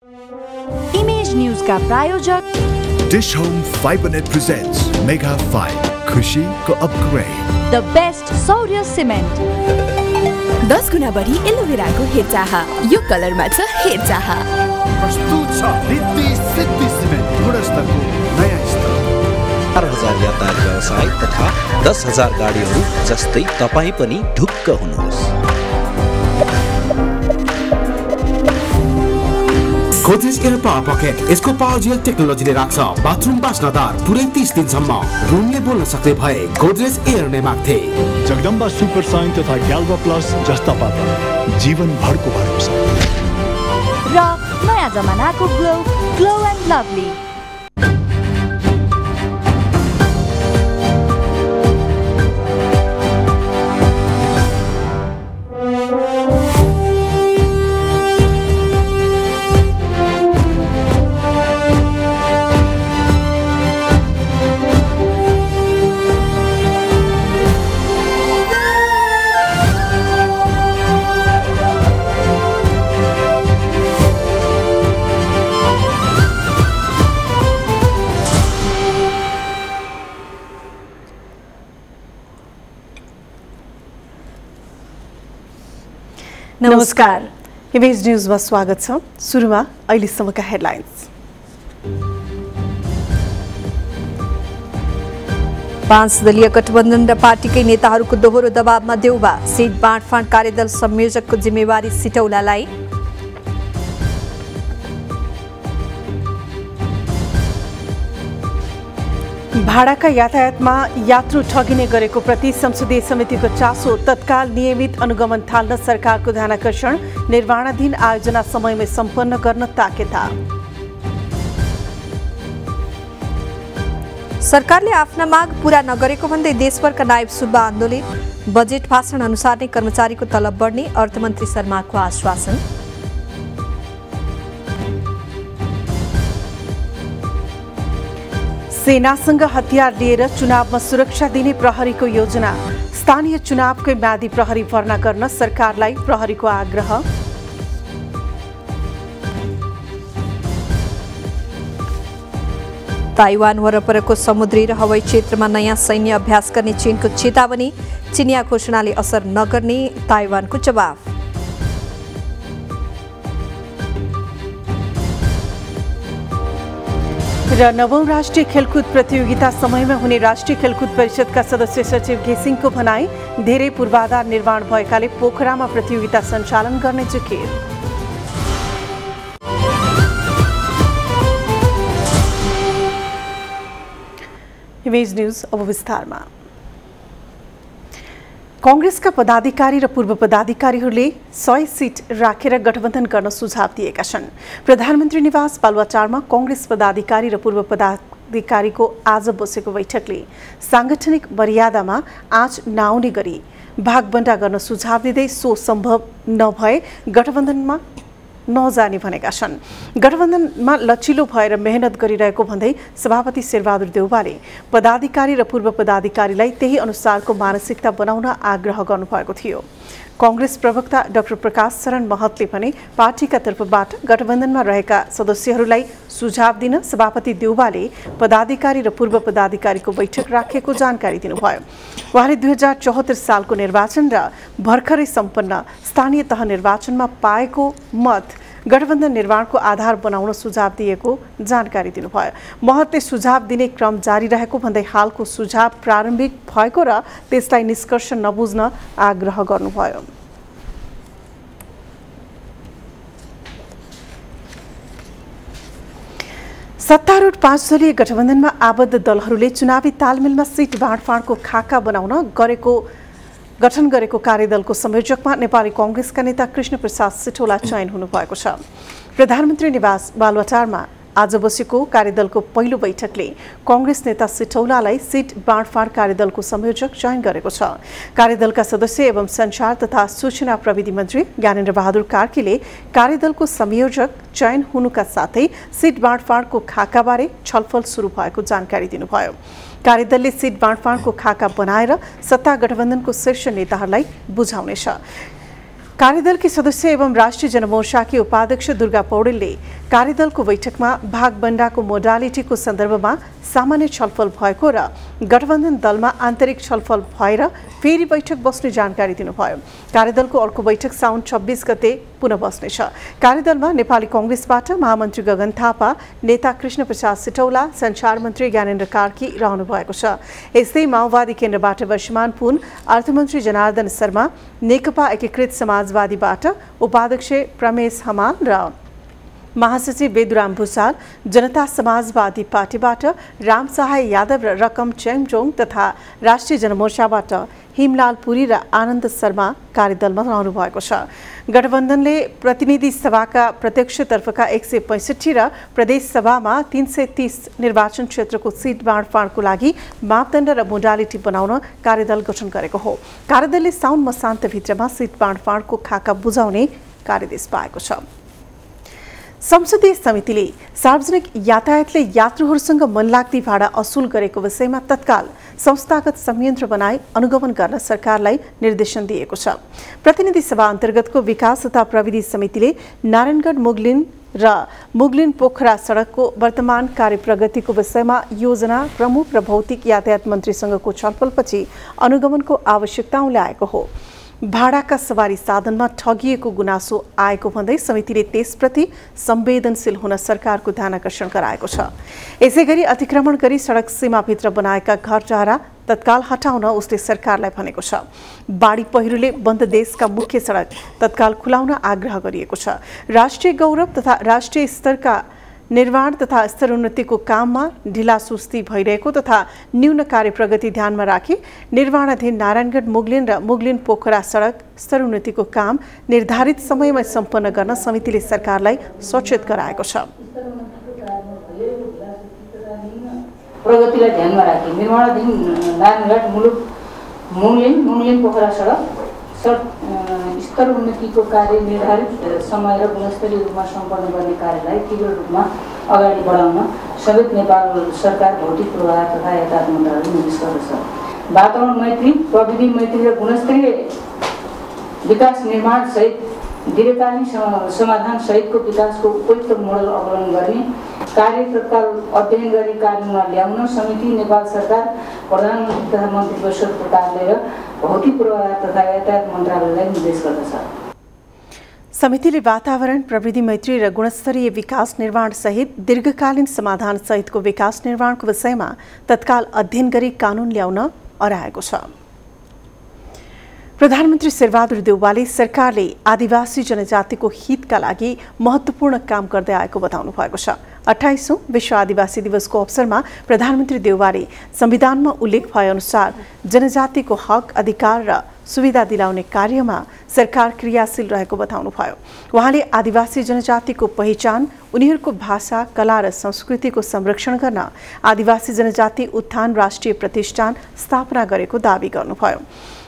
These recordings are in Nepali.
इमेज न्यूज का प्रायोजक dish home Fibernet presents mega 5 खुशी को अपग्रेड द बेस्ट सौर्य सिमेन्ट 10 गुना बढी एलोभेराको हेरचाह यो कलरमा छ हेरचाह प्रस्तुत छ रिद्धि सिद्धि सिमेन्ट गुणस्तरको नयाँ स्तर 4000 यातायात व्यवसाय तथा 10,000 गाडीहरू जस्तै तपाई पनि ढुक्क हुनुहोस्। गोदरेज एयर पावर पकेट यसको पावर जेल टेक्नोलोजीले राख्छ बाथरुम बास्नदार पुरै 30 दिनसम्म रुमले बोल्न सक्ने भए गोदरेज एयर नै माग्थे। जगदम्बा सुपर साइन तथा ग्याल्वा प्लस जस्ता पात्र जीवनभरको भरोसा र नयाँ जमानाको ग्लो एन्ड लभली। नमस्कार, इमेज न्यूजमा स्वागत छ। सुरुमा अहिलेसम्मका हेडलाइन्स। 5 दलीय गठबन्धन र पार्टीकै नेताहरूको दोहोरो दबावमा देउबा सीट बाँडफाँड कार्यदल संयोजकको जिम्मेवारी सिटौलालाई। भाडाका यातायातमा यात्रु ठगिने गरेको प्रति संसदीय समितिको चासो तत्काल नियमित अनुगमन थाल्न सरकारको ध्यानाकर्षण निर्माणाधीन आयोजना समयमै सम्पन्न गर्न ताकेता। सरकारले आफ्ना माग पूरा नगरेको भन्दै देशभरका नायब सुब्बा आन्दोलित बजेट भाषण अनुसार नै कर्मचारीको तलब बढ्ने अर्थमन्त्री शर्माको आश्वासन। सेनासँग हतियार लिएर चुनावमा सुरक्षा दिने प्रहरीको योजना स्थानीय चुनावकै म्यादी प्रहरी भर्ना गर्न सरकारलाई प्रहरीको आग्रह। ताइवान वरपरको समुद्री र हवाई क्षेत्रमा नयाँ सैन्य अभ्यास गर्ने चीनको चेतावनी चिनिया घोषणाले असर नगर्ने ताइवानको जवाफ। र 9औं राष्ट्रिय खेलकुद प्रतियोगिता समयमा हुने राष्ट्रिय खेलकुद परिषदका सदस्य सचिव घिसिङको भनाई धेरै पूर्वाधार निर्माण भएकाले पोखरामा प्रतियोगिता सञ्चालन गर्ने जिकिर। इमेज न्यूज अब विस्तारमा। कांग्रेसका पदाधिकारी र पूर्व पदाधिकारीहरूले 100 सीट राखेर गठबन्धन गर्न सुझाव दिएका छन्। प्रधानमन्त्री निवास बालुवाटारमा कांग्रेस पदाधिकारी र पूर्व पदाधिकारीको आज बसेको बैठकले सांगठनिक मर्यादामा आँच नआउने गरी भागबण्डा गर्न सुझाव दिँदै सो सम्भव नभए गठबन्धनमा नजाने भनेका छन्। गठबन्धनमा लचिलो भएर मेहनत गरिरहेको भन्दै सभापति शेरबहादुर देउवाले पदाधिकारी र पूर्व पदाधिकारीलाई त्यही अनुसारको मानसिकता बनाउन आग्रह गर्नुभएको थियो। कांग्रेस प्रवक्ता डाक्टर प्रकाश शरण महतले पनि पार्टीका तर्फबाट गठबन्धनमा रहेका सदस्यहरूलाई सुझाव दिन सभापति देउवाले पदाधिकारी र पूर्व पदाधिकारीको बैठक राखेको जानकारी दिनुभयो। उहाँले 2074 सालको निर्वाचन र भर्खरै सम्पन्न स्थानीय तह निर्वाचनमा पाएको मत गठबन्धन निर्माणको आधार बनाउन सुझाव दिएको जानकारी दिनुभयो। महतले सुझाव दिने क्रम जारी रहेको भन्दै हालको सुझाव प्रारम्भिक भएको र त्यसलाई निष्कर्ष नबुझ्न आग्रह गर्नुभयो। सत्तारूढ 5 दलीय गठबन्धनमा आबद्ध दलहरूले चुनावी तालमेलमा सीट बाँडफाँडको खाका बनाउन गठन गरेको कार्यदलको संयोजकमा नेपाली कांग्रेसका नेता कृष्ण प्रसाद सिटौला चयन हुनुभएको छ। प्रधानमन्त्री निवास बालुवाटारमा आज बसेको कार्यदलको पहिलो बैठकले कांग्रेस नेता सिटौलालाई सीट बाँडफाँड कार्यदलको संयोजक चयन गरेको छ। कार्यदलका सदस्य एवं संचार तथा सूचना प्रविधि मन्त्री ज्ञानेन्द्र बहादुर कार्कीले कार्यदलको संयोजक चयन हुनुका साथै सीट बाँडफाँडको खाकाबारे छलफल सुरु भएको जानकारी दिनुभयो। कार्यदलले सीट बाँडफाँडको खाका बनाएर सत्ता गठबन्धनको शीर्ष नेताहरूलाई बुझाउनेछ। कार्यदलकी सदस्य एवं राष्ट्रिय जनमोर्चाकी उपाध्यक्ष दुर्गा पौडेलले कार्यदलको बैठकमा भागबण्डाको मोडालिटीको सन्दर्भमा सामान्य छलफल भएको र गठबन्धन दलमा आन्तरिक छलफल भएर फेरि बैठक बस्ने जानकारी दिनुभयो। कार्यदलको अर्को बैठक साउन 26 गते पुनः बस्नेछ। कार्यदलमा नेपाली कांग्रेसबाट महामन्त्री गगन थापा, नेता कृष्णप्रसाद सिटौला, सञ्चार मन्त्री ज्ञानेन्द्र कार्की रहनु भएको छ। यस्तै माओवादी केन्द्रबाट वर्षमान पुन, अर्थमन्त्री जनार्दन शर्मा, नेकपा एकीकृत समाजवादीबाट उपाध्यक्ष प्रमेश हमाल र महासचिव बेदुराम भूषाल, जनता समाजवादी पार्टीबाट रामसहाय यादव र रकम चेङजोङ तथा राष्ट्रिय जनमोर्चाबाट हिमलाल पुरी र आनन्द शर्मा कार्यदलमा रहनु भएको छ। गठबन्धनले प्रतिनिधि सभाका प्रत्यक्षतर्फका 165 र प्रदेश सभामा 330 निर्वाचन क्षेत्रको सिट बाँडफाँडको लागि मापदण्ड र मोडालिटी बनाउन कार्यदल गठन गरेको हो। कार्यदलले साउन मसान्तभित्रमा सिट बाँडफाँडको खाका बुझाउने कार्यदेश पाएको छ। संसदीय समितिले सार्वजनिक यातायातले यात्रुहरूसँग मनलाग्दी भाडा असुल गरेको विषयमा तत्काल संस्थागत संयन्त्र बनाई अनुगमन गर्न सरकारलाई निर्देशन दिएको छ। प्रतिनिधि सभा अन्तर्गतको विकास तथा प्रविधि समितिले नारायणगढ मुगलिन र मुगलिन पोखरा सडकको वर्तमान कार्य प्रगतिको विषयमा योजना प्रमुख र भौतिक यातायात मन्त्रीसँगको छलफलपछि अनुगमनको आवश्यकता ल्याएको हो। भाडाका सवारी साधनमा ठगिएको गुनासो आएको भन्दै समितिले त्यसप्रति संवेदनशील हुन सरकारको ध्यानकर्षण गराएको छ। यसैगरी अतिक्रमण गरी सडक सीमाभित्र बनाएका घरटारा तत्काल हटाउन उसले सरकारलाई भनेको छ। बाढी पहिरोले बन्द देशका मुख्य सडक तत्काल खुलाउन आग्रह गरिएको छ। राष्ट्रिय गौरव तथा राष्ट्रिय स्तरका निर्माण तथा स्तरोन्नतिको काममा ढिलासुस्ती भइरहेको तथा न्यून कार्य प्रगति ध्यानमा राखी निर्माणाधीन नारायणगढ मुगलिन र मुगलिन पोखरा सडक स्तरोन्नतिको काम निर्धारित समयमा सम्पन्न गर्न समितिले सरकारलाई सचेत गराएको छ। प्रगतिलाई ध्यानमा राखी निर्माणाधीन नारायणगढ मुगलिन पोखरा सडक स्तर उन्नतिको कार्य निर्धारित समय र गुणस्तरीय रूपमा सम्पन्न गर्ने कार्यलाई तीव्र रूपमा अगाडि बढाउन समेत नेपाल सरकार भौतिक पूर्वाधार तथा यातायात मन्त्रालयले निर्देश गर्दछ। वातावरण मैत्री, प्रविधि मैत्री र गुणस्तरीय विकास निर्माण सहित दीर्घकालीन समाधान सहितको विकासको उपयुक्त मोडल अवलम्बन गर्ने कार्य तत्काल अध्ययन गरी कार्यान्वयनमा ल्याउन समिति नेपाल सरकार प्रधानमन्त्री तथा मन्त्री परिषदको कार्यालय र भौतिक पूर्वाधार तथा यातायात मन्त्रालयलाई निर्देश गर्दछ। समितिले वातावरण, प्रविधि मैत्री र गुणस्तरीय विकास निर्माण सहित दीर्घकालीन समाधान सहितको विकास निर्माणको विषयमा तत्काल अध्ययन गरी कानून ल्याउन अराएको छ। प्रधानमन्त्री शेरबहादुर देउवाले सरकारले आदिवासी जनजातिको हितका लागि महत्त्वपूर्ण काम गर्दै आएको बताउनु भएको छ। 28औं विश्व आदिवासी दिवसको अवसरमा प्रधानमन्त्री देउवाले संविधानमा उल्लेख भए अनुसार जनजातिको हक, अधिकार र सुविधा दिलाउने कार्यमा सरकार क्रियाशील रहेको बताउनुभयो। उहाँले आदिवासी जनजातिको पहिचान, उनीहरूको भाषा, कला र संस्कृतिको संरक्षण गर्न आदिवासी जनजाति उत्थान राष्ट्रिय प्रतिष्ठान स्थापना गरेको दावी गर्नुभयो।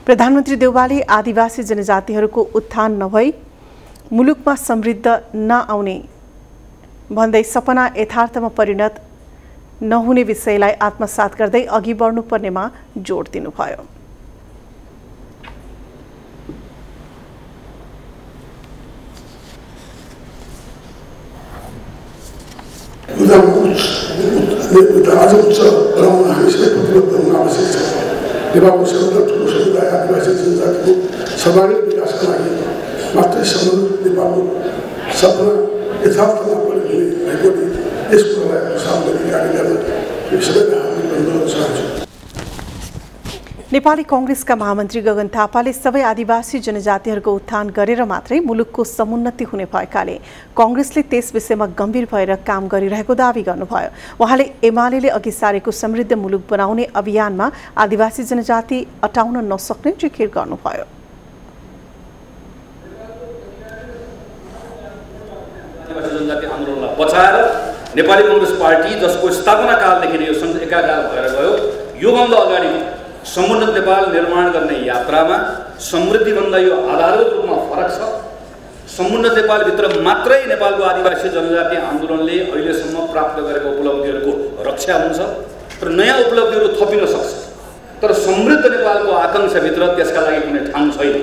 प्रधानमन्त्री देउवाले आदिवासी जनजातिहरूको उत्थान नभई मुलुकमा समृद्ध नआउने भन्दै सपना यथार्थमा परिणत नहुने विषयलाई आत्मसात गर्दै अघि बढ्नुपर्नेमा जोड दिनुभयो। नेपालको सबैभन्दा ठुलो समुदाय आदिवासी जनजातिको सर्वाङ्गीण विकासका लागि मात्रै सम्बन्धित नेपालको सपना यथार्थमा परिणत भएकोले यस कुरालाई सावधानी कार्य गर्न सबैलाई अनुरोध गर्न चाहन्छु। नेपाली कांग्रेसका महामन्त्री गगन थापाले सबै आदिवासी जनजातिहरूको उत्थान गरेर मात्रै मुलुकको समुन्नति हुने भएकाले कांग्रेसले त्यस विषयमा गम्भीर भएर काम गरिरहेको दावी गर्नुभयो। उहाँले एमालेले अघि सारेको समृद्ध मुलुक बनाउने अभियानमा आदिवासी जनजाति अटाउन नसक्ने जिकिर गर्नुभयो। जनजाति आन्दोलनलाई बचाएर नेपाली कांग्रेस पार्टी जसको स्थापना कालदेखि यो एकाकार भएर गयो, योभन्दा अगाडि समुन्नत नेपाल निर्माण गर्ने यात्रामा समृद्धिभन्दा यो आधारभूत रूपमा फरक छ। समुन्नत नेपालभित्र मात्रै नेपालको आदिवासी जनजाति आन्दोलनले अहिलेसम्म प्राप्त गरेको उपलब्धिहरूको रक्षा हुन्छ र नयाँ उपलब्धिहरू थपिन सक्छ, तर समृद्ध नेपालको आकांक्षाभित्र त्यसका लागि कुनै ठाउँ छैन।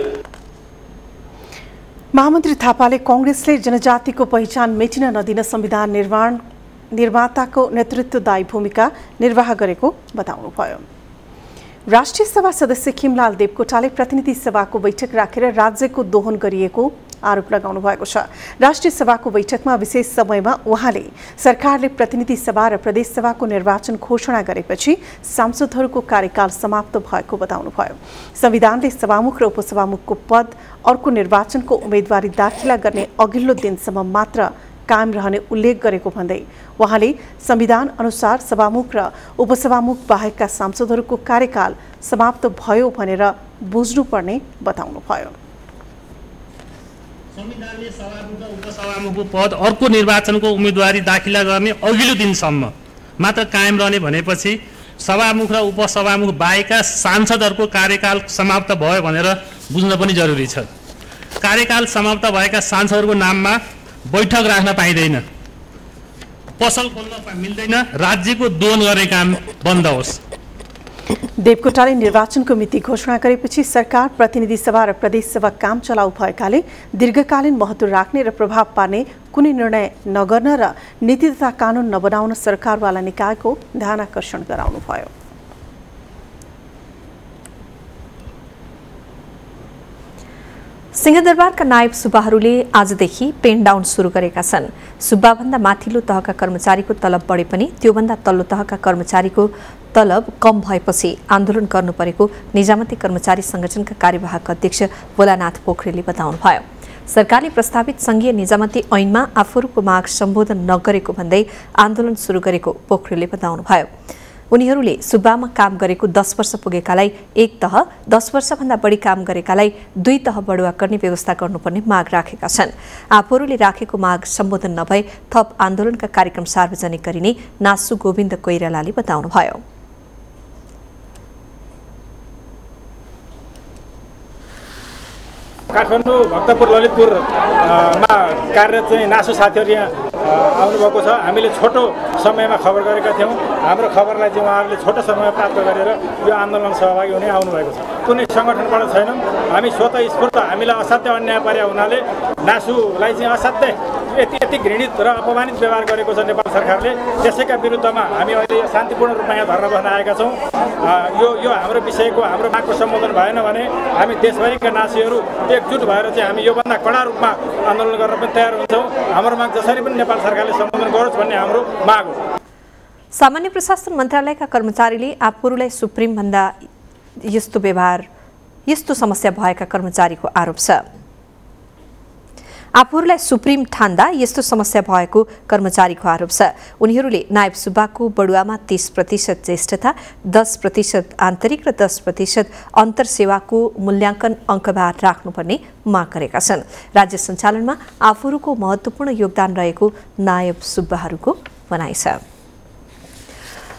महामन्त्री थापाले कांग्रेसले जनजातिको पहिचान मेटिन नदिन संविधान निर्माताको नेतृत्वदायी भूमिका निर्वाह गरेको बताउनुभयो। राष्ट्रिय सभा सदस्य खिमलाल देवकोटाले प्रतिनिधि सभाको बैठक राखेर राज्यको दोहन गरिएको आरोप लगाउनु भएको छ। राष्ट्रिय सभाको बैठकमा विशेष समयमा उहाँले सरकारले प्रतिनिधि सभा र प्रदेश सभाको निर्वाचन घोषणा गरेपछि सांसदहरूको कार्यकाल समाप्त भएको बताउनुभयो। संविधानले सभामुख र उपसभामुखको पद अर्को निर्वाचनको उम्मेदवारी दाखिला गर्ने अघिल्लो दिनसम्म मात्र कायम रहने उल्लेख गरेको भन्दै उहाँले संविधान अनुसार सभामुख र उपसभामुख बाहेकका सांसदहरूको कार्यकाल समाप्त भयो भनेर बुझ्नुपर्ने बताउनुभयो। संविधानले सभामुख र उपसभामुखको पद अर्को निर्वाचनको उम्मेदवारी दाखिला गर्ने अघिल्लो दिनसम्म मात्र कायम रहने भनेपछि सभामुख र उपसभामुख बाहेकका सांसदहरूको कार्यकाल समाप्त भयो भनेर बुझ्न पनि जरुरी छ। कार्यकाल समाप्त भएका सांसदहरूको नाममा बैठक राख्न पाइँदैन, पसल खोल्न मिल्दैन, राज्यको दोहन गर्ने काम बन्द होस्। देवकोटाले निर्वाचनको मिति घोषणा गरेपछि सरकार प्रतिनिधि सभा र प्रदेश सभा काम चलाउ भएकाले दीर्घकालीन महत्व राख्ने र प्रभाव पार्ने कुनै निर्णय नगर्न र नीति तथा कानून नबनाउन सरकारवाला निकायको ध्यानाकर्षण गराउनुभयो। सिंहदरबारका नायब सुब्बाहरूले आजदेखि पेन डाउन सुरु गरेका छन्। सुब्बाभन्दा माथिल्लो तहका कर्मचारीको तलब बढे पनि त्योभन्दा तल्लो तहका कर्मचारीको तलब कम भएपछि आन्दोलन गर्नु परेको निजामती कर्मचारी संगठनका कार्यवाहक अध्यक्ष भोलानाथ पोखरेलले बताउनुभयो। सरकारले प्रस्तावित संघीय निजामती ऐनमा आफूहरूको माग सम्बोधन नगरेको भन्दै आन्दोलन सुरु गरेको पोखरेलले बताउनुभयो। उनीहरूले सुब्बामा काम गरेको 10 वर्ष पुगेकालाई 1 तह, 10 वर्षभन्दा बढी काम गरेकालाई 2 तह बढुवा गर्ने व्यवस्था गर्नुपर्ने माग राखेका छन्। आफूहरूले राखेको माग सम्बोधन नभए थप आन्दोलनका कार्यक्रम सार्वजनिक गरिने नासु गोविन्द कोइरालाले बताउनुभयो। काठमाडौँ, भक्तपुर, ललितपुरमा कार्यरत चाहिँ नासु साथीहरू यहाँ आउनुभएको छ। हामीले छोटो समयमा खबर गरेका थियौँ। हाम्रो खबरलाई चाहिँ उहाँहरूले छोटो समयमा प्राप्त गरेर यो आन्दोलन सहभागी हुने आउनुभएको छ। कुनै सङ्गठनबाट छैनौँ, हामी स्वतः स्फूर्त, हामीलाई असाध्य अन्याय परे हुनाले नासुलाई चाहिँ असाध्य यति घृणित र अपमानित व्यवहार गरेको छ नेपाल सरकारले। त्यसैका विरुद्धमा हामी अहिले शान्तिपूर्ण रूपमा यहाँ धर्ना बस्न आएका छौँ। यो हाम्रो विषयको, हाम्रो मागको सम्बोधन भएन भने हामी देशभरिका नासीहरू एकजुट भएर चाहिँ हामी योभन्दा कडा रूपमा आन्दोलन गर्न पनि तयार हुन्छौँ। हाम्रो माग जसरी पनि नेपाल सरकारले सम्बोधन गरोस् भन्ने हाम्रो माग हो। सामान्य प्रशासन मन्त्रालयका कर्मचारीले आफूहरूलाई सुप्रिम भन्दा यस्तो समस्या भएका कर्मचारीको आरोप छ। आफूहरूलाई सुप्रिम ठान्दा यस्तो समस्या भएको कर्मचारीको आरोप छ। उनीहरूले नायब सुब्बाको बढुवामा 30% ज्येष्ठता, 10% आन्तरिक र 10% अन्तरसेवाको मूल्याङ्कन अङ्कभार राख्नुपर्ने माग गरेका छन्। राज्य सञ्चालनमा आफूहरूको महत्त्वपूर्ण योगदान रहेको नायब सुब्बाहरूको भनाइ छ।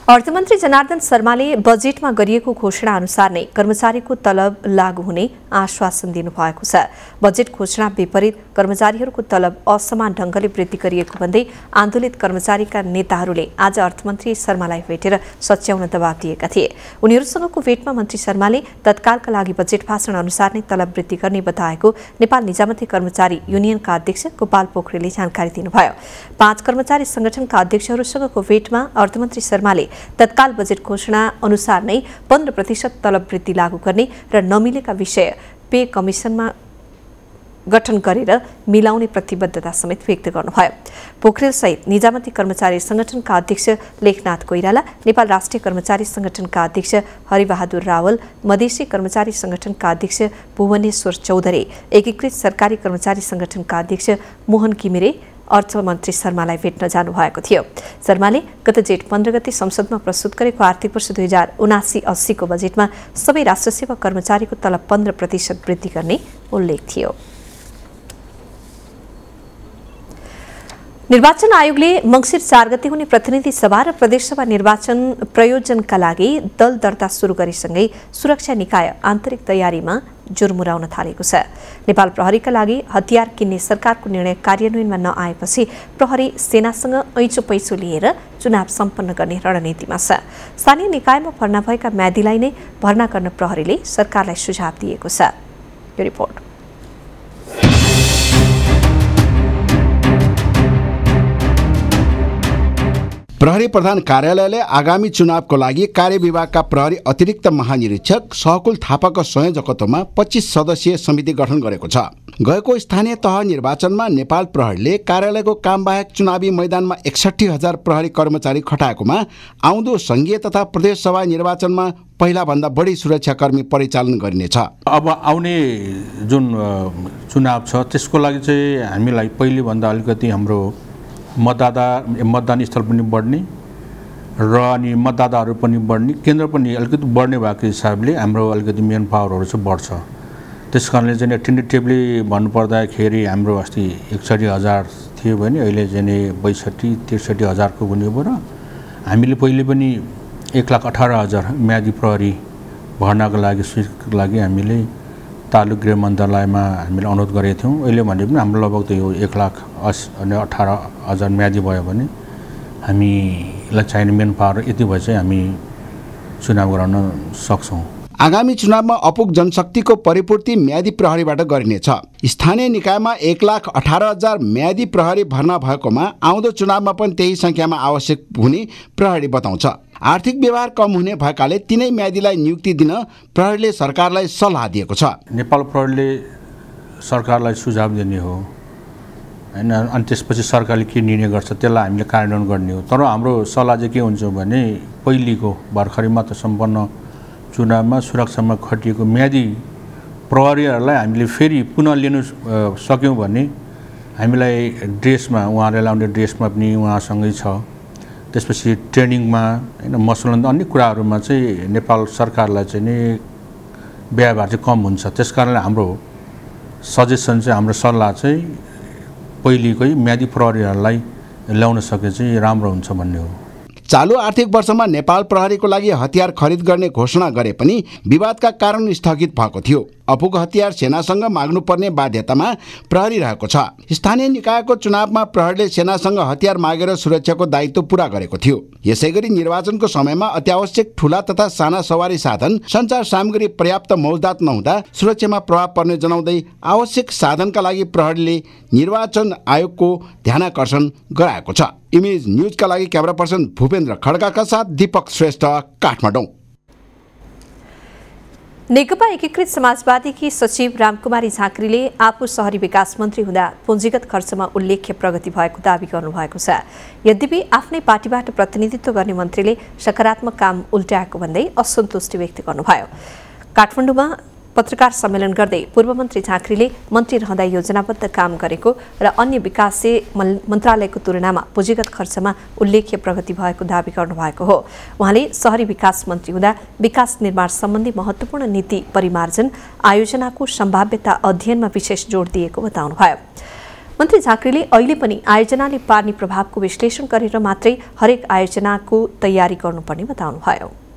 अर्थमन्त्री जनार्दन शर्माले बजेटमा गरिएको घोषणा अनुसार नै कर्मचारीको तलब लागू हुने आश्वासन दिनुभएको छ। बजेट घोषणा विपरीत कर्मचारीहरूको तलब असमान ढङ्गले वृद्धि गरिएको भन्दै आन्दोलित कर्मचारीका नेताहरूले आज अर्थमन्त्री शर्मालाई भेटेर सच्याउन दबाब दिएका थिए। उनीहरूसँगको भेटमा मन्त्री शर्माले तत्कालका लागि बजेट भाषण अनुसार नै तलब वृद्धि गर्ने बताएको नेपाल निजामती कर्मचारी युनियनका अध्यक्ष गोपाल पोखरेलले जानकारी दिनुभयो। 5 कर्मचारी संगठनका अध्यक्षहरूसँगको भेटमा अर्थमन्त्री शर्माले तत्काल बजेट घोषणा अनुसार नै 15% तलब वृद्धि लागू गर्ने र नमिलेका विषय पे कमिसनमा गठन गरेर मिलाउने प्रतिबद्धता समेत व्यक्त गर्नुभयो। पोखरेलसहित निजामती कर्मचारी संगठनका अध्यक्ष लेखनाथ कोइराला, नेपाल राष्ट्रिय कर्मचारी संगठनका अध्यक्ष हरिबहादुर रावल, मधेसी कर्मचारी संगठनका अध्यक्ष भुवनेश्वर चौधरी, एकीकृत सरकारी कर्मचारी संगठनका अध्यक्ष मोहन किमिरे अर्थमन्त्री शर्मालाई भेट्न जानुभएको थियो। शर्माले गत जेठ 15 गते संसदमा प्रस्तुत गरेको आर्थिक वर्ष 2079-80 को बजेटमा सबै राष्ट्रसेवा कर्मचारीको तलब 15% वृद्धि गर्ने उल्लेख थियो। निर्वाचन आयोगले मङ्सिर 4 गते हुने प्रतिनिधि सभा र प्रदेशसभा निर्वाचन प्रयोजनका लागि दल दर्ता सुरु गरेसँगै सुरक्षा निकाय आन्तरिक तयारीमा जुर्मुराउन थालेको छ। नेपाल प्रहरीका लागि हतियार किन्ने सरकारको निर्णय कार्यान्वयनमा नआएपछि प्रहरी सेनासँग ऐचो पैसो लिएर चुनाव सम्पन्न गर्ने रणनीतिमा छ। स्थानीय निकायमा भर्ना भएका म्यादीलाई नै भर्ना गर्न प्रहरीले सरकारलाई सुझाव दिएको छ। यो रिपोर्ट। प्रहरी प्रधान कार्यालयले आगामी चुनावको लागि कार्यविभागका प्रहरी अतिरिक्त महानिरीक्षक सहकुल थापाको संयोजकत्वमा 25 सदस्यीय समिति गठन गरेको छ। गएको स्थानीय तह निर्वाचनमा नेपाल प्रहरीले कार्यालयको कामबाहेक चुनावी मैदानमा 61,000 प्रहरी कर्मचारी खटाएकोमा आउँदो संघीय तथा प्रदेश सभा निर्वाचनमा पहिला भन्दा बढी सुरक्षाकर्मी परिचालन गरिनेछ। अब आउने जुन चुनाव छ त्यसको लागि चाहिँ हामीलाई पहिले भन्दा अलिकति हाम्रो मतदान स्थल पनि बढ्ने र अनि मतदाताहरू पनि बढ्ने, केन्द्र पनि अलिकति बढ्ने भएको हिसाबले हाम्रो अलिकति मेन पावरहरू चाहिँ बढ्छ। त्यस कारणले चाहिँ टेन्टेटिभली भन्नुपर्दाखेरि हाम्रो अस्ति 61,000 थियो भने अहिले चाहिँ 62-63,000 को हुने भयो र हामीले पहिले पनि 1,18,000 म्यादी प्रहरी भर्नाको लागि हामीले तालुक गृह मन्त्रालयमा हामीले अनुरोध गरेका थियौँ। अहिले भने पनि हाम्रो लगभग त यो 1,18,000 म्यादी भयो भने हामीलाई चाहिने मेन पावर यति भए चाहिँ हामी चुनाव गराउन सक्छौँ। आगामी चुनावमा अपुग जनशक्तिको परिपूर्ति म्यादी प्रहरीबाट गरिनेछ। स्थानीय निकायमा 1,18,000 म्यादी प्रहरी भर्ना भएकोमा आउँदो चुनावमा पनि त्यही संख्यामा आवश्यक हुने प्रहरी बताउँछ। आर्थिक व्यवहार कम हुने भएकाले तिनै म्यादीलाई नियुक्ति दिन प्रहरीले सरकारलाई सल्लाह दिएको छ। नेपाल प्रहरीले सरकारलाई सुझाव दिने हो हैन, अनि त्यसपछि सरकारले के निर्णय गर्छ त्यसलाई हामीले कार्यान्वयन गर्ने हो। तर हाम्रो सल्लाह चाहिँ के हुन्छ भने पहिलेको भर्खरै मात्र सम्पन्न चुनावमा सुरक्षामा खटिएको म्यादी प्रहरीहरूलाई हामीले फेरि पुनः लिनु सक्यौँ भने हामीलाई ड्रेसमा उहाँहरूले लाउने ड्रेसमा पनि उहाँसँगै छ। त्यसपछि ट्रेनिङमा हैन मसलन अन्य कुराहरूमा चाहिँ नेपाल सरकारलाई चाहिँ नि व्यवहार चाहिँ कम हुन्छ। त्यसकारणले हाम्रो सजेसन चाहिँ हाम्रो सल्लाह चाहिँ पहिलेकै म्यादी प्रहरीहरूलाई ल्याउन सके चाहिँ राम्रो हुन्छ भन्ने हो। चालू आर्थिक वर्षमा नेपाल प्रहरीको लागि हतियार खरिद गर्ने घोषणा गरे पनि विवादका कारण स्थगित भएको थियो। अपुग हतियार सेनासँग माग्नुपर्ने बाध्यतामा प्रहरी रहेको छ। स्थानीय निकायको चुनावमा प्रहरीले सेनासँग हतियार मागेर सुरक्षाको दायित्व पूरा गरेको थियो। यसैगरी निर्वाचनको समयमा अत्यावश्यक ठूला तथा साना सवारी साधन, सञ्चार सामग्री पर्याप्त मौजदात नहुँदा सुरक्षामा प्रभाव पर्ने जनाउँदै आवश्यक साधनका लागि प्रहरीले निर्वाचन आयोगको ध्यानाकर्षण गराएको छ। इमेज न्यूजका लागि क्यामेरा पर्सन भूपेन्द्र खड्काका साथ दीपक श्रेष्ठ, काठमाडौँ। नेकपा एकीकृत समाजवादीकी सचिव रामकुमारी झाँक्रीले आफू शहरी विकास मन्त्री हुँदा पुँजीगत खर्चमा उल्लेख्य प्रगति भएको दावी गर्नुभएको छ। यद्यपि आफ्नै पार्टीबाट प्रतिनिधित्व गर्ने मन्त्रीले सकारात्मक काम उल्टाएको भन्दै असन्तुष्टि व्यक्त गर्नुभयो। काठमाडौँमा पत्रकार सम्मेलन गर्दै पूर्व मन्त्री झाँक्रीले मन्त्री रहँदा योजनाबद्ध काम गरेको र अन्य विकासीय मन्त्रालयको तुलनामा पुँजीगत खर्चमा उल्लेख्य प्रगति भएको दावी गर्नुभएको हो। उहाँले शहरी विकास मन्त्री हुँदा विकास निर्माण सम्बन्धी महत्त्वपूर्ण नीति परिमार्जन आयोजनाको सम्भाव्यता अध्ययनमा विशेष जोड दिएको बताउनुभयो। मन्त्री झाँक्रीले अहिले पनि आयोजनाले पार्ने प्रभावको विश्लेषण गरेर मात्रै हरेक आयोजनाको तयारी गर्नुपर्ने बताउनुभयो।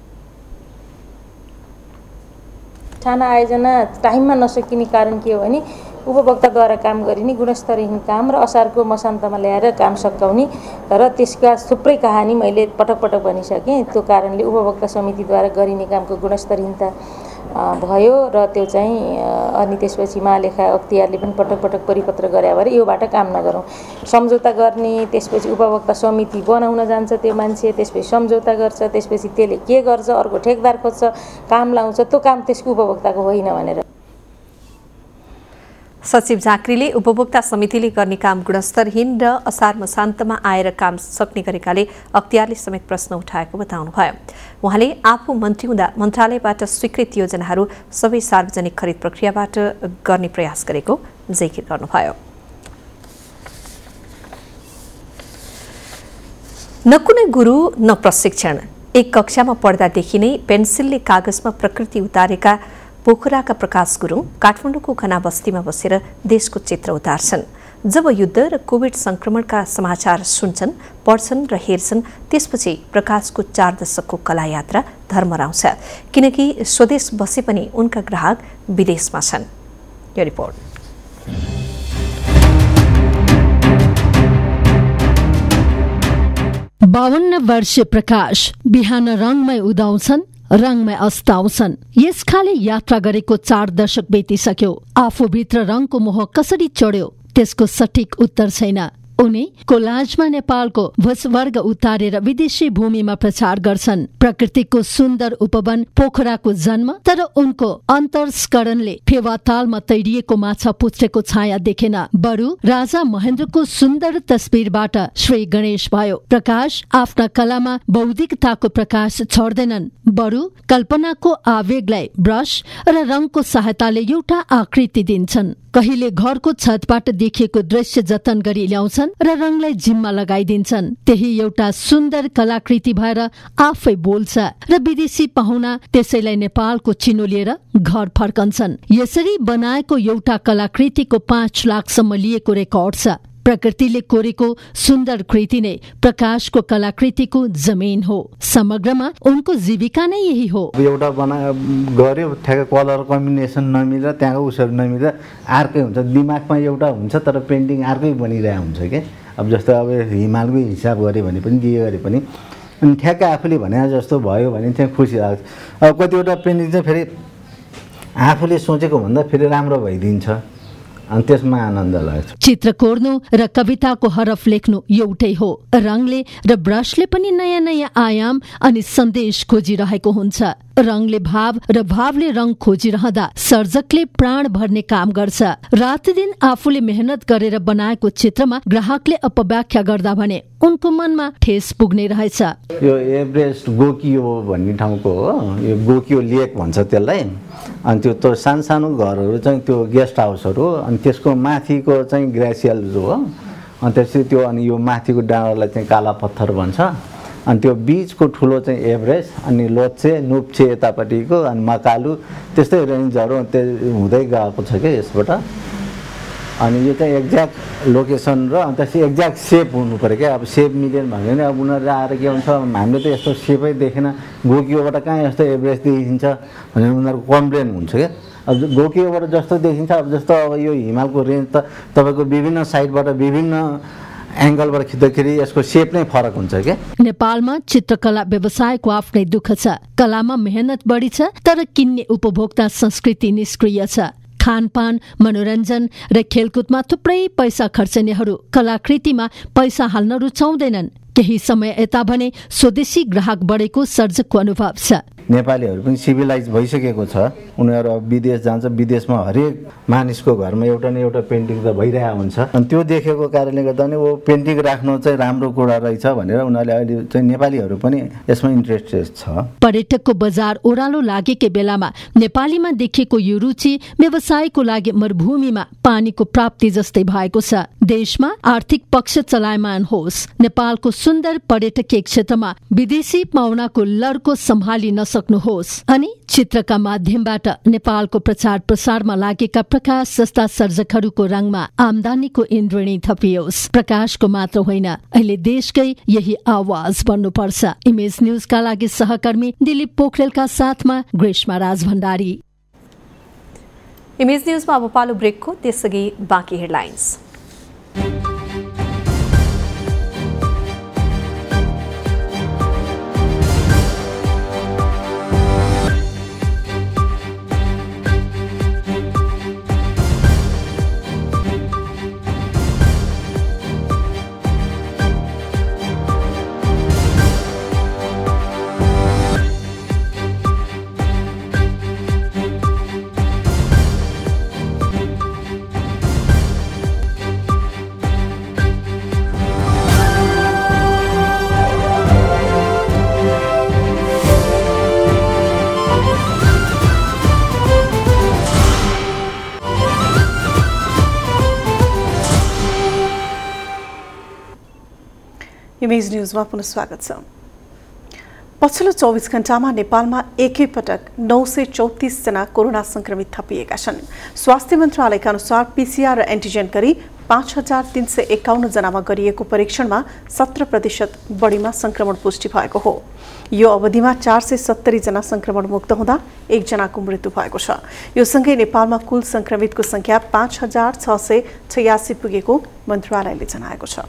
साना आयोजना टाइममा नसकिने कारण के हो भने उपभोक्ताद्वारा काम गरिने गुणस्तरहीन काम र असारको मसान्तमा ल्याएर काम सकाउने र त्यसका थुप्रै कहानी मैले पटक पटक भनिसकेँ। त्यो कारणले उपभोक्ता समितिद्वारा गरिने कामको गुणस्तरहीनता भयो र त्यो चाहिँ अनि त्यसपछि महालेखा अख्तियारले पनि पटक पटक परिपत्र गरे भएर योबाट काम नगरौँ, सम्झौता गर्ने, त्यसपछि उपभोक्ता समिति बनाउन जान्छ त्यो मान्छे, त्यसपछि सम्झौता गर्छ, त्यसपछि त्यसले के गर्छ, अर्को ठेकदार खोज्छ, काम लाउँछ, त्यो काम त्यसको उपभोक्ताको होइन भनेर। सचिव झाँक्रीले उपभोक्ता समितिले गर्ने काम गुणस्तरहीन र असार मसान्तमा आएर काम सक्ने गरेकाले अख्तियारले समेत प्रश्न उठाएको बताउनुभयो। उहाँले आफू मन्त्री हुँदा मन्त्रालयबाट स्वीकृत योजनाहरू सबै सार्वजनिक खरिद प्रक्रियाबाट गर्ने प्रयास गरेको जिकिर गर्नुभयो। न कुनै गुरु न प्रशिक्षण, एक कक्षामा पढ्दादेखि नै पेन्सिलले कागजमा प्रकृति उतारेका पोखराका प्रकाश गुरुङ काठमाडौँको घना बस्तीमा बसेर देशको चित्र उतार्छन्। जब युद्ध र कोभिड संक्रमणका समाचार सुन्छन्, पढ्छन् र हेर्छन्, त्यसपछि प्रकाशको 4 दशकको कला यात्रा धर्मराउँछ, किनकि स्वदेश बसे पनि उनका ग्राहक विदेशमा छन्। यो रिपोर्ट। 52 वर्षीय प्रकाश बिहान रङमै उदाउँछन्, रङमै अस्ताउँछन्। यसखाले यात्रा गरेको 4 दशक बितिसक्यो। आफूभित्र रङको मोह कसरी चढ्यो त्यसको सठिक उत्तर छैन। उनी कोलाजमा नेपालको भूस्वर्ग उतारेर विदेशी भूमिमा प्रचार गर्छन्। प्रकृतिको सुन्दर उपवन पोखराको जन्म, तर उनको अन्तर्स्करणले फेवातालमा तैरिएको माछा पुच्छ्रेको छाया देखेन। बरु राजा महेन्द्रको सुन्दर तस्बिरबाट श्री गणेश भयो। प्रकाश आफ्ना कलामा बौद्धिकताको प्रकाश छोड्दैनन्, बरु कल्पनाको आवेगलाई ब्रश र रङको सहायताले एउटा आकृति दिन्छन्। कहिले घरको छतबाट देखिएको दृश्य जतन गरी ल्याउँछन् र रङलाई जिम्मा लगाइदिन्छन्। त्यही एउटा सुन्दर कलाकृति भएर आफै बोल्छ र विदेशी पाहुना त्यसैलाई नेपालको चिनो लिएर घर फर्कन्छन्। यसरी बनाएको एउटा कलाकृतिको 5 लाखसम्म लिएको रेकर्ड छ। प्रकृतिले कोरेको सुन्दर कृति नै प्रकाशको कलाकृतिको जमिन हो। समग्रमा उनको जीविका नै यही हो। एउटा गर्यो ठ्याक्क कलर कम्बिनेसन नमिल्दा त्यहाँको उसहरू नमिल्दा अर्कै हुन्छ, दिमागमा एउटा हुन्छ तर पेन्टिङ अर्कै बनिरहेको हुन्छ के। अब जस्तो अब हिमालकै हिसाब गऱ्यो भने पनि जे गरे पनि अनि ठ्याक्क आफूले भने जस्तो भयो भने चाहिँ खुसी लाग्छ। अब कतिवटा पेन्टिङ चाहिँ फेरि आफूले सोचेको भन्दा फेरि राम्रो भइदिन्छ अनि त्यसमा आनन्द लाग्छ। चित्र कोर्नु र कविताको हरफ लेख्नु एउटै हो। रङले र ब्रशले पनि नयाँ नयाँ आयाम अनि सन्देश खोजिरहेको हुन्छ। रङले भाव र भावले रङ खोजिरहँदा सर्जकले प्राण भर्ने काम गर्छ। रात दिन आफूले मेहनत गरेर बनाएको चित्रमा ग्राहकले अपव्याख्या गर्दा भने उनको मनमा ठेस पुग्ने रहेछ। यो एभरेस्ट गोकियो भन्ने ठाउँको हो, यो गोकियो लेक भन्छ त्यसलाई। अनि त्यो सानो सानो घरहरू चाहिँ त्यो गेस्ट हाउसहरू हो। अनि त्यसको माथिको चाहिँ ग्लेसियल जो हो, अनि त्यसपछि त्यो अनि यो माथिको डाँडालाई चाहिँ काला पत्थर भन्छ। अनि त्यो बीचको ठुलो चाहिँ एभरेस्ट, अनि लोच्छे नुप्छे यतापट्टिको, अनि मकालु त्यस्तै रेन्जहरू त्यो हुँदै गएको छ क्या यसबाट। अनि यो चाहिँ एक्ज्याक्ट लोकेसन र अनि त्यसपछि एक्ज्याक्ट सेप हुनु पऱ्यो क्या। अब सेप मिलेन भने नि अब उनीहरू आएर के हुन्छ, हामीले त यस्तो सेपै देखेन, गोकियोबाट कहाँ यस्तो एभरेस्ट देखिन्छ भनेर उनीहरूको कम्प्लेन हुन्छ क्या। अब गोकियोबाट जस्तो देखिन्छ, अब जस्तो अब यो हिमालको रेन्ज त तपाईँको विभिन्न साइडबाट विभिन्न एङ्गलबाट खिच्दाखेरि यसको सेप नै फरक हुन्छ क्या। नेपालमा चित्रकला व्यवसायको आफ्नै दुःख छ। कलामा मेहनत बढी छ तर किन्ने उपभोक्ता संस्कृति निष्क्रिय छ। खानपान, मनोरञ्जन र खेलकुदमा थुप्रै पैसा खर्चनेहरू कलाकृतिमा पैसा हाल्न रुचाउँदैनन्। केही समय यता भने स्वदेशी ग्राहक बढेको सर्जकको अनुभव छ। नेपालीहरू पनि सिभिलाइज भइसकेको छ। उनीहरू अब विदेश जान्छ, विदेशमा हरेक मानिसको घरमा एउटा न एउटा पेन्टिङ त भइरहेको हुन्छ। अनि त्यो देखेको कारणले गर्दा नि वो पेन्टिङ राख्नु चाहिँ राम्रो कुरा रहेछ भनेर उनीहरूले अहिले चाहिँ नेपालीहरू पनि यसमा इन्ट्रेस्टेड छ। पर्यटकको बजार ओह्रालो लागेकै बेलामा नेपालीमा देखिएको यो रुचि व्यवसायको लागि मरुभूमिमा पानीको प्राप्ति जस्तै भएको छ। देशमा आर्थिक पक्ष चलायमान होस्, नेपालको सुन्दर पर्यटकीय क्षेत्रमा विदेशी पाहुनाको लड्को सम्हाली नसक्नुहोस् अनि चित्रका माध्यमबाट नेपालको प्रचार प्रसारमा लागेका प्रकाश जस्ता सर्जकहरूको रङमा आम्दानीको इन्द्रणी थपियोस्। प्रकाशको मात्र होइन, अहिले देशकै यही आवाज बन्नुपर्छ। इमेज न्यूजका लागि सहकर्मी दिलीप पोखरेलका साथमा ग्रीष्मा राज भण्डारी। इमेज न्यूजमा अब पालो ब्रेकको, त्यसअघि बाँकी हेडलाइन्स। इमेज न्यूजमा पुनः स्वागत छ। पछिल्लो 24 घण्टामा नेपालमा एकैपटक 934 जना कोरोना संक्रमित थपिएका छन्। स्वास्थ्य मन्त्रालयका अनुसार पीसीआर र एन्टिजेन गरी 5351 जनामा गरिएको परीक्षणमा 17% बढीमा संक्रमण पुष्टि भएको हो। यो अवधिमा 470 जना संक्रमण मुक्त हुँदा 1 जनाको मृत्यु भएको छ। यो सँगै नेपालमा कुल संक्रमितको संख्या 5686 पुगेको मन्त्रालयले जनाएको छ।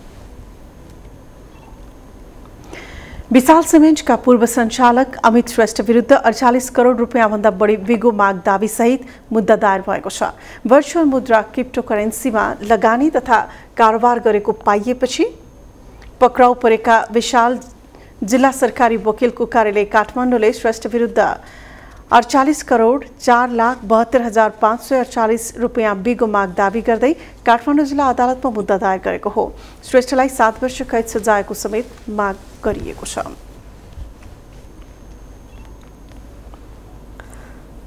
विशाल सिमेन्टका पूर्व सञ्चालक अमित श्रेष्ठ विरुद्ध 48 करोड रुपियाँभन्दा बढी बिगो माग दाबी सहित मुद्दा दायर भएको छ। भर्चुअल मुद्रा क्रिप्टोकरेन्सीमा लगानी तथा कारोबार गरेको पाइएपछि पक्राउ परेका विशाल जिल्ला सरकारी वकिलको कार्यालय काठमाडौँले श्रेष्ठ विरुद्ध 48 करोड 4,72,548 रुपियाँ बिगो माग दाबी गर्दै काठमाडौँ जिल्ला अदालतमा मुद्दा दायर गरेको हो। श्रेष्ठलाई 7 वर्ष कैद सजायको समेत माग गरिएको छ।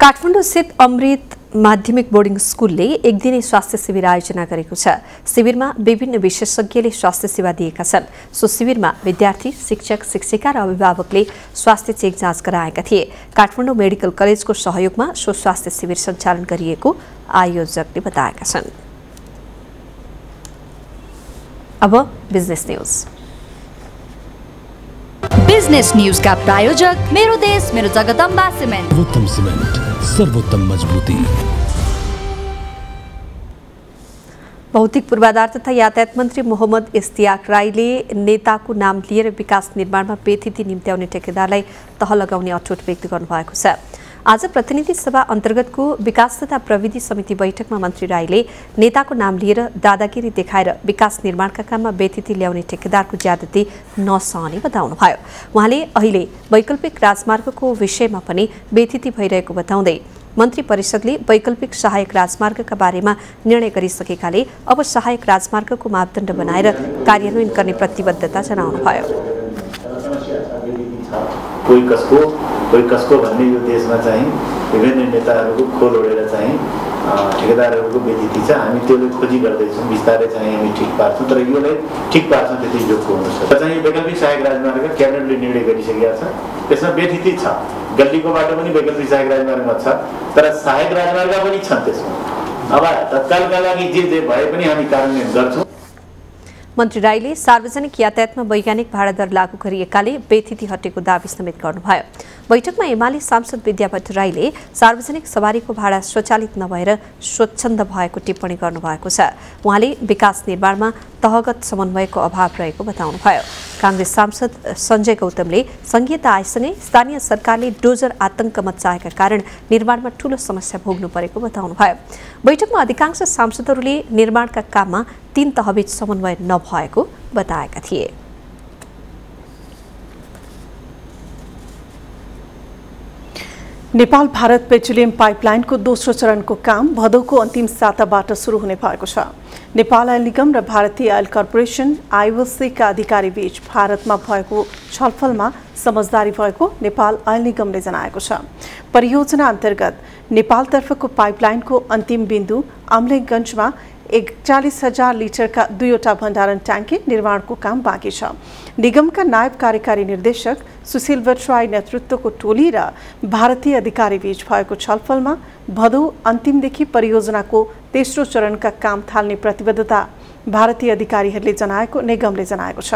काठमाडौँ स्थित अमृत माध्यमिक बोर्डिङ स्कुलले एक दिने स्वास्थ्य शिविर आयोजना गरेको छ। शिविरमा विभिन्न विशेषज्ञले स्वास्थ्य सेवा दिएका छन्। सो शिविरमा विद्यार्थी, शिक्षक, शिक्षिका र अभिभावकले स्वास्थ्य चेक जाँच गराएका थिए। काठमाडौँ मेडिकल कलेजको सहयोगमा सो स्वास्थ्य शिविर सञ्चालन गरिएको आयोजकले बताएका छन्। अब बिजनेस न्यूज। बिजनेस न्यूज का प्रायोजक मेरो देश मेरो जगदम्बा सिमेन्ट। सर्वोत्तम सिमेन्ट, सर्वोत्तम मजबूती। भौतिक पूर्वाधार तथा यातायात मन्त्री मोहम्मद इस्तियाक राईले नेताको नाम लिएर विकास निर्माणमा बेथिति निम्त्याउने ठेकेदारलाई तह लगाउने अठोट व्यक्त गर्नुभएको छ। आज प्रतिनिधि सभा अन्तर्गतको विकास तथा प्रविधि समिति बैठकमा मन्त्री राईले नेताको नाम लिएर दादागिरी देखाएर विकास निर्माणका काममा बेथिति ल्याउने ठेकेदारको ज्यादती नसहने बताउनुभयो। उहाँले अहिले वैकल्पिक राजमार्गको विषयमा पनि बेथिति भइरहेको बताउँदै मन्त्री परिषदले वैकल्पिक सहायक राजमार्गका बारेमा निर्णय गरिसकेकाले अब सहायक राजमार्गको मापदण्ड बनाएर कार्यान्वयन गर्ने प्रतिबद्धता जनाउनुभयो। कोही कसको भन्ने यो देशमा चाहिँ विभिन्न नेताहरूको खोल ओढेर चाहिँ ठेकेदारहरूको बेथिति छ। हामी त्यसले खोजी गर्दैछौँ, बिस्तारै चाहिँ हामी ठिक पार्छौँ, तर योलाई ठिक पार्छौँ त्यति जोगको हुनुपर्छ। चाहिँ वैकल्पिक सहायक राजमार्ग क्याबिनेटले निर्णय गरिसकेका छ, त्यसमा बेथिति छ। गल्लीको बाटो पनि वैकल्पिक सहायक राजमार्गमा छ, तर सहायक राजमार्ग पनि छन् त्यसमा। अब तत्कालका लागि जे भए पनि हामी कार्यान्वयन गर्छौँ। मन्त्री राईले सार्वजनिक यातायातमा वैज्ञानिक भाडा दर लागू गरिएकाले बेथिति हटेको दावी समेत गर्नुभयो। बैठकमा एमाले सांसद विद्या भट्टराईले सार्वजनिक सवारीको भाडा स्वचालित नभएर स्वच्छन्द भएको टिप्पणी गर्नुभएको छ। उहाँले विकास निर्माणमा तहगत समन्वयको अभाव रहेको बताउनुभयो। कांग्रेस सांसद सञ्जय गौतमले संघीयता आएसँगै स्थानीय सरकारले डोजर आतंक मच्चाएका कारण निर्माणमा ठूलो समस्या भोग्नु परेको बताउनुभयो। बैठकमा अधिकांश सांसदहरूले निर्माणका काममा 3 तहबीच समन्वय नभएको बताएका थिए। नेपाल भारत पेट्रोलियम पाइपलाइनको दोस्रो चरणको काम भदौको अन्तिम साताबाट सुरु हुने भएको छ। नेपाल आयल निगम र भारतीय आयल कर्पोरेसन आइओसीका अधिकारी बीच भारतमा भएको छलफलमा समझदारी भएको नेपाल आयल निगमले जनाएको छ। परियोजना अन्तर्गत नेपालतर्फको पाइपलाइनको अन्तिम बिन्दु अमलेखगञ्जमा 41,000 लिटरका 2वटा भण्डारण ट्याङ्की निर्माणको काम बाँकी छ। निगमका नायब कार्यकारी निर्देशक सुशील भट्टराई नेतृत्वको टोली र भारतीय अधिकारी बीच भएको छलफलमा भदौ अन्तिमदेखि परियोजनाको तेस्रो चरणका काम थाल्ने प्रतिबद्धता भारतीय अधिकारीहरूले जनाएको निगमले जनाएको छ।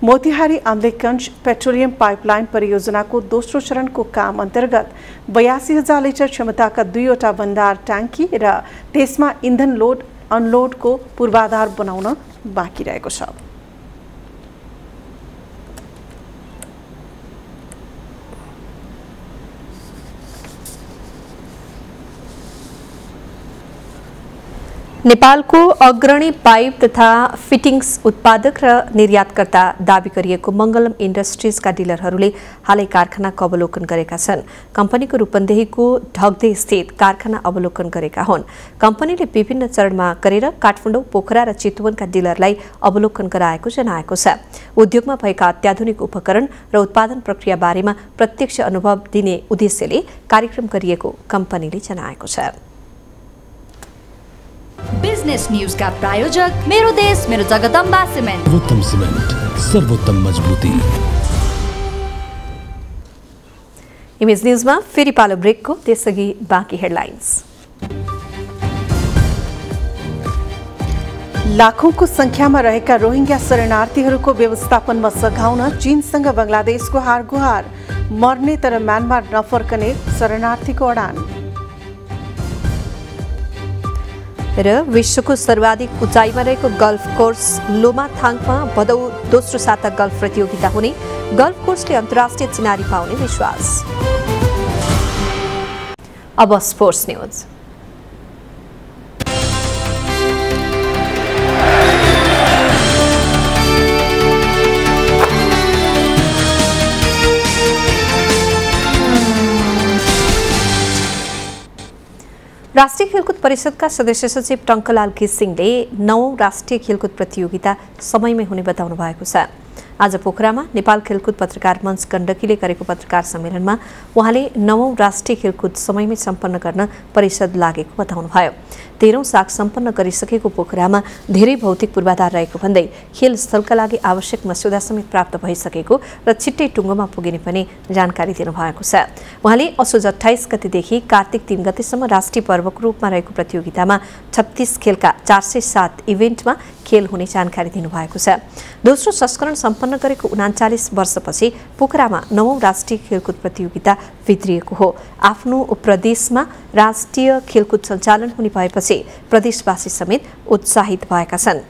मोतिहारी अमलेखगञ्ज पेट्रोलियम पाइपलाइन परियोजनाको दोस्रो चरणको काम अन्तर्गत 82,000 लिटर क्षमताका 2वटा भण्डार ट्याङ्की र त्यसमा इन्धन लोड अनलोडको पूर्वाधार बनाउन बाँकी रहेको छ। नेपालको अग्रणी पाइप तथा फिटिङ्स उत्पादक र निर्यातकर्ता दाबी गरिएको मङ्गलम इन्डस्ट्रिजका डिलरहरूले हालै कारखानाको अवलोकन गरेका छन्। कम्पनीको रूपन्देहीको ढगदे स्थित कारखाना अवलोकन गरेका हुन्। कम्पनीले विभिन्न चरणमा गरेर काठमाडौँ, पोखरा र चितवनका डिलरलाई अवलोकन गराएको जनाएको छ। उद्योगमा भएका अत्याधुनिक उपकरण र उत्पादन प्रक्रिया बारेमा प्रत्यक्ष अनुभव दिने उद्देश्यले कार्यक्रम गरिएको कम्पनीले जनाएको छ। बिजनेस न्यूज का प्रायोजक मेरो देश मेरो जगदम्बा सिमेन्ट। सर्वोत्तम सिमेन्ट, सर्वोत्तम मजबूती। इमेज न्यूजमा फेरि पालो ब्रेकको, त्यसअघि बाँकी हेडलाइन्स। लाखौंको संख्यामा रहेका रोहिंग्या शरणार्थीहरूको व्यवस्थापनमा सघाउन चीनसँग बंगलादेशको हारगुहार, मर्ने तर म्यानमार नफर्कने शरणार्थीको अडान। र विश्वको सर्वाधिक उचाइमा रहेको गल्फ कोर्स लोमाथाङमा भदौ दोस्रो साता गल्फ प्रतियोगिता हुने, गल्फ कोर्सले अन्तर्राष्ट्रिय चिनारी पाउने विश्वास। अब स्पोर्ट्स न्यूज। राष्ट्रिय खेलकुद परिषदका सदस्य सचिव टङ्कलाल घिसिङले 9औं राष्ट्रिय खेलकुद प्रतियोगिता समयमै हुने बताउनु भएको छ। आज पोखरामा नेपाल खेलकुद पत्रकार मञ्च गण्डकीले गरेको पत्रकार सम्मेलनमा उहाँले 9औं राष्ट्रिय खेलकुद समयमै सम्पन्न गर्न परिषद लागेको बताउनुभयो। 13औं साख सम्पन्न गरिसकेको पोखरामा धेरै भौतिक पूर्वाधार रहेको भन्दै खेल स्थलका लागि आवश्यक मस्यौदा समेत प्राप्त भइसकेको र छिट्टै टुङ्गोमा पुगिने पनि जानकारी दिनुभएको छ। उहाँले असोज 28 गतेदेखि कार्तिक 3 गतेसम्म राष्ट्रिय पर्वको रूपमा रहेको प्रतियोगितामा 36 खेलका 407 इभेन्टमा खेल हुने जानकारी दिनुभएको छ। दोस्रो संस्करण सम्पन्न गरेको 39 वर्षपछि पोखरामा 9औं राष्ट्रिय खेलकुद प्रतियोगिता भित्रिएको हो। आफ्नो प्रदेशमा राष्ट्रिय खेलकुद सञ्चालन हुने भएपछि प्रदेशवासी समेत उत्साहित भएका छन्।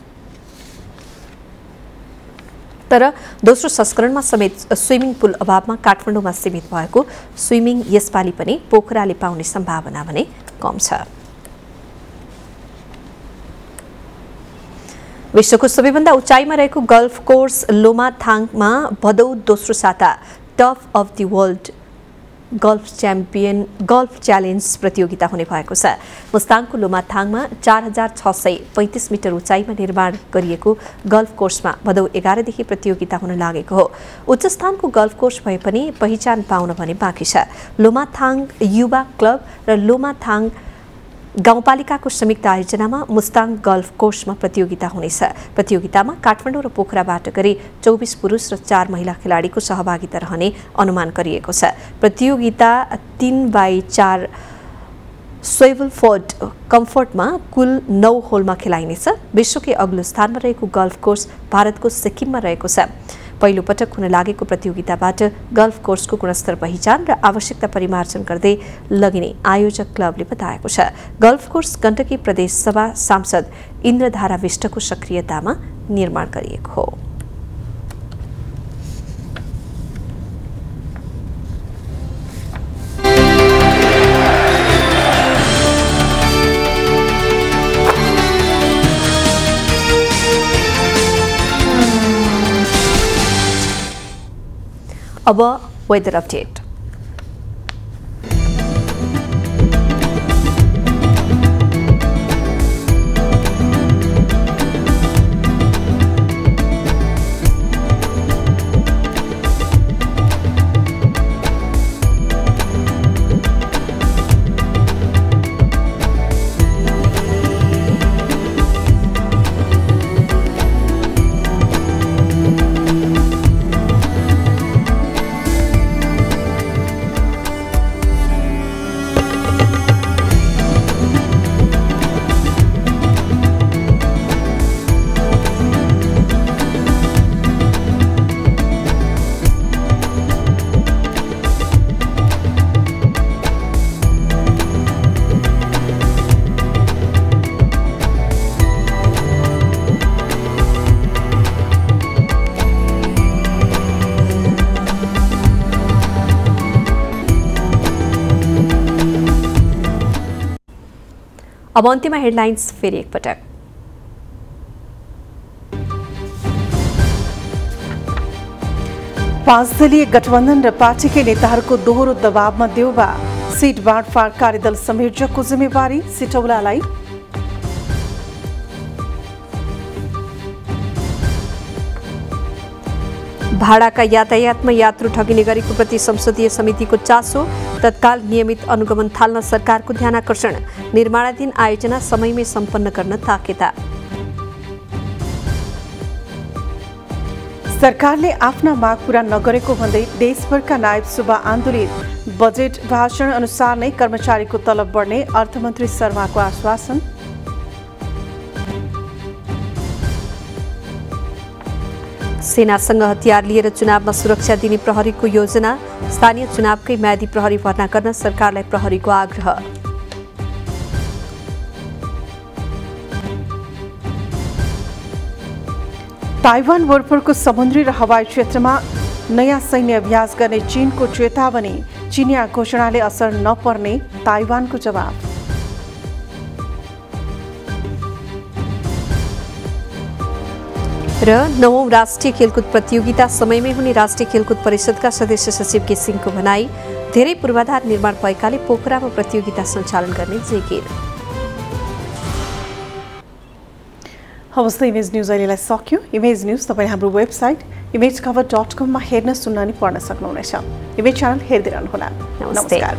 तर दोस्रो संस्करणमा समेत स्विमिङ पुल अभावमा काठमाडौँमा सीमित भएको स्विमिङ यसपालि पनि पोखराले पाउने सम्भावना भने कम छ। विश्वको सबैभन्दा उचाइमा रहेको गल्फ कोर्स लोमाथाङमा भदौ दोस्रो साता tough of the world golf challenge प्रतियोगिता हुने भएको छ। मुस्ताङको लोमाथाङमा 4635 मिटर उचाइमा निर्माण गरिएको गल्फ कोर्समा भदौ 11 देखि प्रतियोगिता हुन लागेको हो। उच्च स्थानको गल्फ कोर्स भए पनि पहिचान पाउन भने बाँकी छ। लोमाथाङ युवा क्लब र लोमाथाङ गाउँपालिकाको संयुक्त आयोजनामा मुस्ताङ गल्फ कोर्समा प्रतियोगिता हुनेछ। प्रतियोगितामा काठमाडौँ र पोखराबाट गरी 24 पुरुष र 4 महिला खेलाडीको सहभागिता रहने अनुमान गरिएको छ। प्रतियोगिता 3x4 स्वेबल फोर्ड कम्फर्टमा कुल 9 होलमा खेलाइनेछ। विश्वकै अग्लो स्थानमा रहेको गल्फ कोर्स भारतको सिक्किममा रहेको छ। पहिलो पटक हुन लागेको प्रतियोगिताबाट गल्फ कोर्सको गुणस्तर पहिचान र आवश्यकता परिमार्जन गर्दै लगिने आयोजक क्लबले बताएको छ। गल्फ कोर्स गण्डकी प्रदेश सभा सांसद इन्द्रधारा विष्टको सक्रियतामा निर्माण गरिएको हो। अब वेदर अपडेट। अब अन्त्यमा हेडलाइन्स फेरि एकपटक। पाँच दलीय गठबन्धन र पार्टीकै नेताहरूको दोहोरो दबावमा देउबा, सीट बाँडफाँड कार्यदल संयोजकको जिम्मेवारी सिटौलालाई। भाडाका यातायातमा यात्रु ठगिने गरेको प्रति संसदीय समितिको चासो, तत्काल नियमित अनुगमन थाल्न सरकारको ध्यानाकर्षण, निर्माणाधीन आयोजना समयमै सम्पन्न गर्न ताकेता। सरकारले आफ्ना माग पूरा नगरेको भन्दै देशभरका नायब सुब्बा आन्दोलित, बजेट भाषण अनुसार नै कर्मचारीको तलब बढ्ने अर्थमन्त्री शर्माको आश्वासन। सेनासँग हतियार लिएर चुनावमा सुरक्षा दिने प्रहरीको योजना, स्थानीय चुनावकै म्यादी प्रहरी भर्ना गर्न सरकारलाई प्रहरीको आग्रह। ताइवान वरपरको समुद्री र हवाई क्षेत्रमा नयाँ सैन्य अभ्यास गर्ने चीनको चेतावनी, चीनिया घोषणाले असर नपर्ने ताइवानको जवाब। र 9औं राष्ट्रिय खेलकुद प्रतियोगिता समयमै हुने राष्ट्रिय खेलकुद परिषदका सदस्य सचिव केसिङको भनाई, धेरै पूर्वाधार निर्माण भएकाले पोखरामा प्रतियोगिता सञ्चालन गर्ने जेकेर। हवस् त इमेज न्युज अहिलेलाई सक्यो। इमेज न्युज तपाईँ हाम्रो वेबसाइट imagekhabar.com मा हेर्न सुन्न अनि पढ्न सक्नुहुनेछ। इमेज च्यानल हेर्दै रहनुहोला। नमस्कार।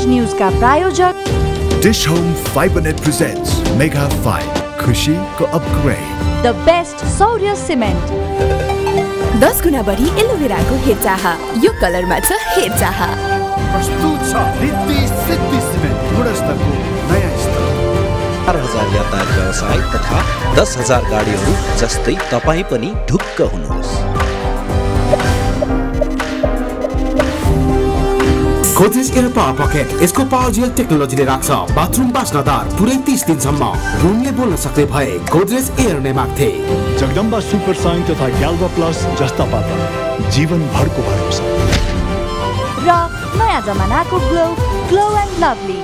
न्यूज का प्रायोजक Dish Home FiberNet presents Mega 5 खुशी को अपग्रेड। द बेस्ट सौर्य सिमेन्ट 10 गुना बढी एलोभेराको हेरचाह, यो कलरमा छ हेरचाह। प्रस्तुत छ रिद्धि सिद्धि सिमेन्ट, गुणस्तरको नयाँ स्तर। 4000 यातायात व्यवसाय तथा 10,000 गाडीहरू जस्तै तपाईँ पनि ढुक्क हुनुहोस्। गोदरेज एयर पावर पकेट, यसको पावर जेल टेक्नोलोजीले राख्छ बाथरुम बास्नदार पुरै 30 दिनसम्म। रुमले बोल्न सक्ने भए गोदरेज एयर नै माग्थे। जगदम्बा सुपर साइन तथा ग्याल्वा प्लस जस्ता पाता जीवनभरको भरोसा। र नयाँ जमानाको ग्लो एन्ड लभली।